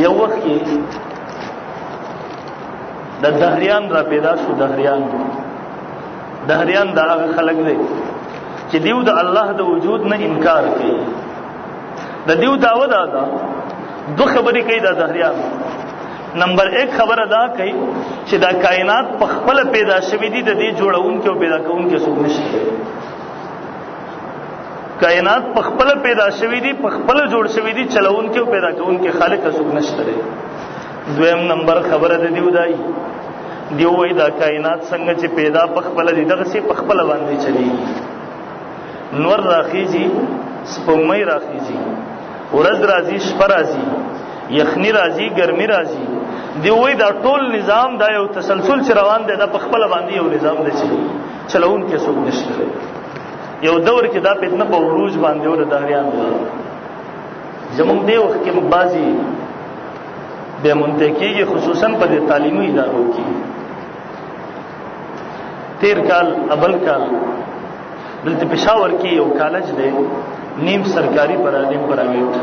یو وخت کې د دهریان را پیدا شو. دهریان دا هغه خلک دی چې دیو د الله د وجود نه انکار کوي. د دیو دعوه دا ده دو خبرې کوي دا دهریان. نمبر 1 خبره دا کوي چې دا کائنات په خپل پیدا شوی دي، د دې جوړونکو او پیدا کوونکو څوک نشته. کائنات په خپل پیدا شوی دي، په خپل جوړ شوی دي، چلوونکو او پیدا کوونکو خالق څوک نشته. دویم نمبر خبره د دیو دای دیو وای دا کائنات څنګه چې پیدا په خپل دي دغه سي په خپل باندې چلی. نور راخیږي، سپوږمۍ راخیږي، ورځ راځي، شپه راځي، یخنی راځي، ګرمي راځي. دی وای دا ټول نظام دا یو تسلسل چې روان دی، دا په خپل باندې یو نظام دی چې چلون کې څوک نشته. یو دور کې دا فتنه په عروج باندې ور دهریان دی. زموږ دی وخت کې بعضی به منتقیږي، خصوصا په تعلیمي ادارو کې. تیر کال ابل کال دلته پېښور کې یو کالج دی، نیم سرکاري نیم پرایویټ.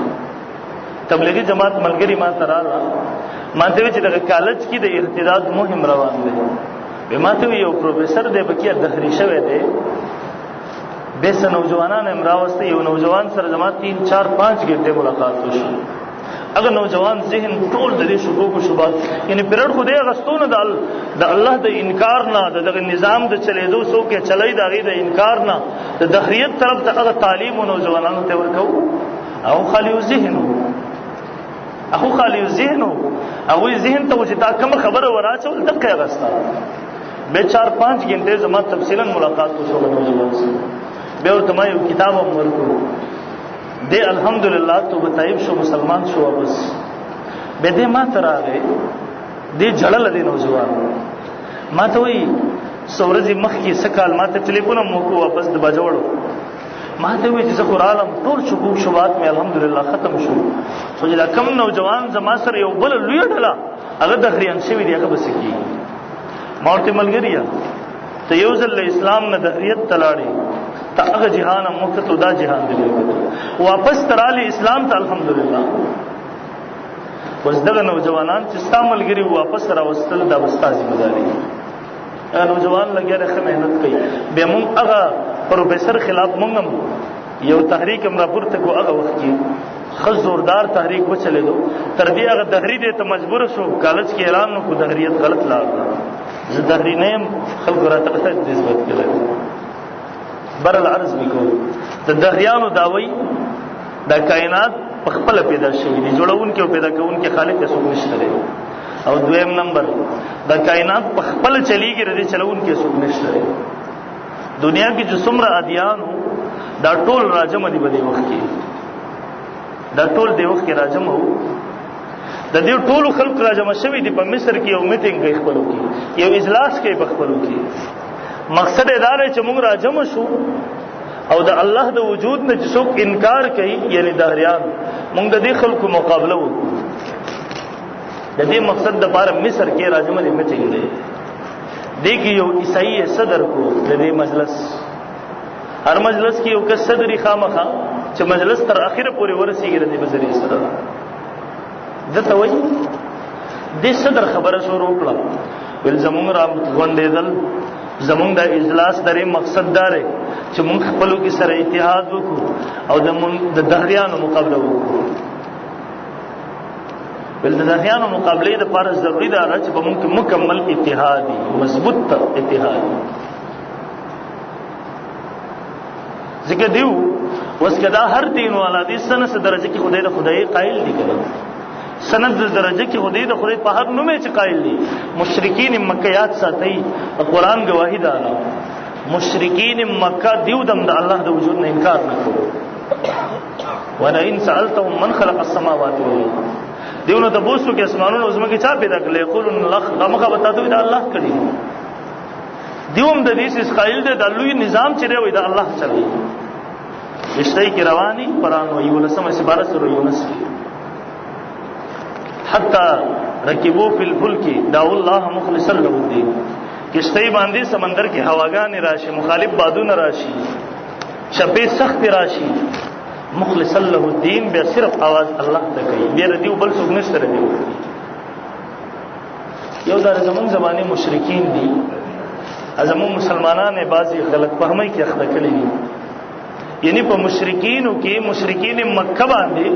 تبلیغی جماعت ملګری ما تراله ماته چې دغه کالج کې د ارتداد مهم روان دی. به ماته یو پروفیسور دی بکیا دهری شوی دی، به څه نوجوانان امراوسته. یو نوجوان سره زما 3 4 5 غنټه ملاقات وشو. اگر نوجوان ذهن ټول د دې شکوک او شبهات یعنی پیرډ خو دې غستونه د الله د انکار نه، دغه نظام د چلیدو سو کې چلای دغه د انکار نه د دهریت طرف ته هغه تعلیم او نوجوانانو ته ورکو. او خالی ذهن اخو خالی ذهن او ذهن ته چې تا کوم خبره وراچول دغه غستا. به 4 5 غنټه زما تفصیلا ملاقات وشو نوجوان سره. به ورته ما یو کتاب ورکو دے الحمدللہ تو بتائب شو مسلمان شو. بس بے دے ما تراغے دے جڑل دے نوجوان ما ته وی سورزی مخ کی سکال ما ته ټلیفون مو کو واپس د بجوړو ما ته وی چې قرآن ټول شکوک شبهات می الحمدللہ ختم شو. خو دا کم نوجوان زما سره یو بل لوی ډلا هغه د خریان شوی دی هغه بس کی مورته ملګریا ته یو ځل اسلام نه دهریت تلاړي تا هغه جهان مخته دا جهان دی واپس ترالی اسلام ته الحمدلله. وز دغه نوجوانان چې استعمالګری واپس راوستل دا وستا ذمہ داری. هغه نوجوان لګیا رخه مهنت کوي. به مونږ هغه پروفیسور خلاف مونږ یو تحریک امر پورته کو هغه وخت کې خز زوردار تحریک وچلې دو تر دې هغه دهری دې ته مجبور شو. کالج کې اعلان نو کو دهریت غلط لاړ زه دهری نه خلق راته نسبت کړل. بر العرض بکو د دهریانو داوی دا کائنات په خپل پیدا شوی دي، جوړونکو او پیدا کوونکو خالق څوک نشته. او دویم نمبر دا کائنات په خپل چلیږي، ردی چلونکو څوک نشته. دنیا کې جو څومره ادیان دا ټول راجم دي په دې وخت کې، دا ټول دی وخت کې راجم وو. د دې ټول خلق راجم شوی دي په مصر کې یو میټینګ کوي خپلو کې، یو اجلاس کوي په خپلو کې. مقصد ادار ہے چې موږ راجم شو او د الله د وجود نه چې څوک انکار کوي یعنی دهریان موږ د دې خلکو مقابله وکړو. د دې مقصد د لپاره مصر کې راجم دې میټینګ دی. دې کې یو عیسائی صدر کو د دې مجلس، هر مجلس کې یو کس صدري خامخا چې مجلس تر اخره پورې ورسیږي د دې بزري صدر دته وایي. دې صدر خبره شروع کړه ول زموږ را غونډېدل زمونږ د اجلاس درې مقصد داره چې مونږ خپلو کې سره اتحاد وکړو او د دهریانو مقابله وکړو. بل د دهریانو مقابله د لپاره ضروري ده چې په مونږ کې مکمل اتحادي مضبوط اتحاد. ځکه دیو وس کدا هر دین والا دي سنه سره درجه کې خدای قائل دي کړه. سند درجه کې خدای د خدای په هر نومه چې قائل دي. مشرکین مکه یاد ساتي، قرآن گواہی ده مشرکین مکه دیو دم د الله د وجود نه انکار نه کوي. ولا ان سالتهم من خلق السماوات والارض دیونه د بوسو کې اسمانونو زمکه چا پیدا کړل؟ یقولون الله غمغه بتا دوی دا الله کړی. دیوم د دې اس قائل ده د لوی نظام چې دی وي دا الله چلی. اشتای کی رواني قرآن وی ولسمه سبارت سره یونس کی حتی رکبو فی الفلک دعوا الله مخلصا له الدین. کشتی باندې سمندر کې هواګان راشي، مخالف بادونه راشي، شپې سخت راشي، مخلص له الدین بیا صرف आवाज الله ته کوي، بیا ردیو بل څوک نشته ردیو. یو دا زمون زمانه مشرکین دي، زمون مسلمانانه بعضی غلط فهمي کې اخته کړي دي. یعنی په مشرکینو کې مشرکین مکه باندې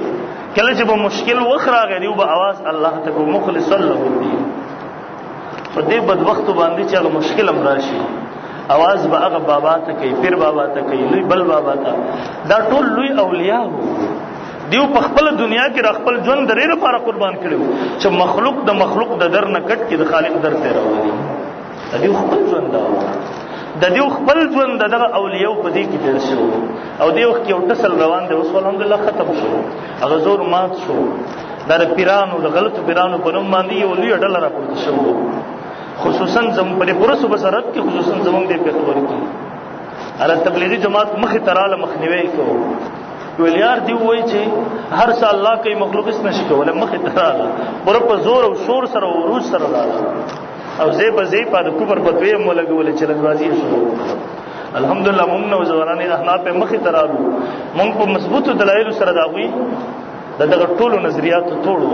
کله چې به مشکل وخرا غریو به आवाज الله ته کو مخلص له الدین. په دې بدبخت باندې چې هغه مشکل هم راشي आवाज به هغه بابا ته کوي، پیر بابا ته کوي، لوی بل بابا ته. دا ټول لوی اولیاء وو. دیو په خپل دنیا کې را خپل ژوند درې لپاره قربان کړو چې مخلوق د مخلوق د در نه کټ کې د خالق در ته راوړي. دیو خپل ژوند دا د دیو خپل ژوند دغه اولیاء په دې کې تیر شو او دیو کې یو ټسل روان دی اوس الحمدلله ختم شو، هغه زور مات شو. د پیرانو د غلطو پیرانو په نوم باندې یو لوی ډله راپورته شو، خصوصا زم په پرسو بسرت کې خصوصا زمونږ د پیښور کې اره تبلیغي جماعت مخې تراله مخنیوي کو ویل یار دی وای چې هر سال الله کوي مخلوق اس نشي کوله مخې تراله پر په زور او شور سره او روز سره راځي او زی په زی په کوبر په دوی مولګول چې لږوازی شو. الحمدلله موږ نو ځوانان احناف په مخې ترالو، موږ په مضبوطو دلایل سره داوی دغه ټولو نظریات توړو.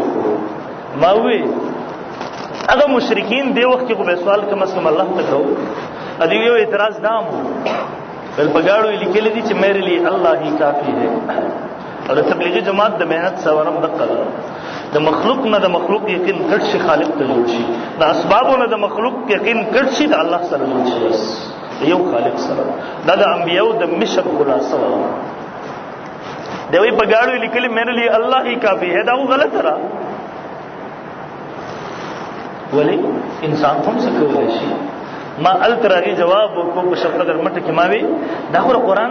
ما وی هغه مشرکین دی وخت کې په سوال کې مسلم الله ته کو ادي یو اعتراض دام بل پګاړو لیکل دي چې میرے لیے الله ہی کافی ہے. اور تبلیغی جماعت د مهنت سوارم دقه د مخلوق نه د مخلوق یقین کټ شي خالق ته جوړ شي، د اسبابو نه د مخلوق یقین کټ شي د الله سره جوړ شي، یو خالق سره. دا د انبیو د مشن خلاصه و. دوی پګاړو لیکل میرے لیے الله ہی کافی ہے، دا غلط را ولی انسان هم څه کولای شي. ما التراغي جواب کو په شپه در مټ کې ماوي دا قرآن